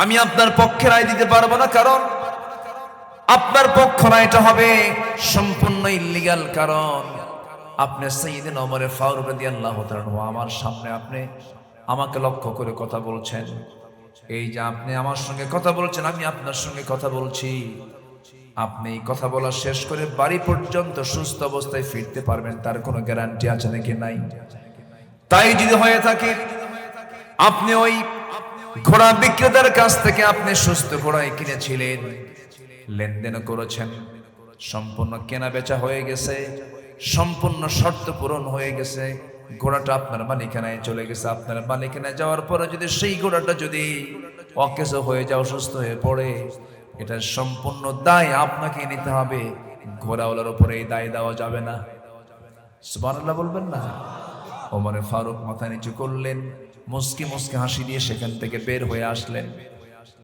আমি আপনার পক্ষে রায় দিতে পারবো না, কারণ আপনার পক্ষ রায়টা হবে সম্পূর্ণ ইল্লিগাল। কারণ আপনি সাইয়েদনা ওমর ফারুক রাদিয়াল্লাহু তাআলা আনহু আমার সামনে আপনি আমাকে লক্ষ্য করে কথা বলছেন। এই যে আপনি আমার সঙ্গে কথা বলছেন, আমি আপনার সঙ্গে কথা বলছি, আপনি কথা বলা শেষ করে বাড়ি পর্যন্ত সুস্থ অবস্থায় ফিরতে পারবেন তার কোনো গ্যারান্টি আছে নাকি? নাই। তাই যদি হয়ে থাকে, আপনি ওই ঘোড়া বিক্রেতার কাছ থেকে আপনি সুস্থ ঘোড়ায় কিনেছিলেন, লেনদেন করেছেন, সম্পূর্ণ কেনা বেচা হয়ে গেছে, সম্পূর্ণ শর্ত পূরণ হয়ে গেছে, ঘোড়াটা আপনার মালিকানায় চলে গেছে। আপনার মালিকানায় যাওয়ার পরে যদি সেই ঘোড়াটা যদি অকেজ হয়ে যায়, অসুস্থ হয়ে পড়ে, এটা সম্পূর্ণ দায় আপনাকে নিতে হবে, ঘোড়াওয়ালার উপরে এই দায় দেওয়া যাবে না। সুবহানাল্লাহ বলবেন না? ওমর ফারুক মাথা নিচু করলেন, মুস্কি মুস্কি হাসি দিয়ে সেখান থেকে বের হয়ে আসলেন।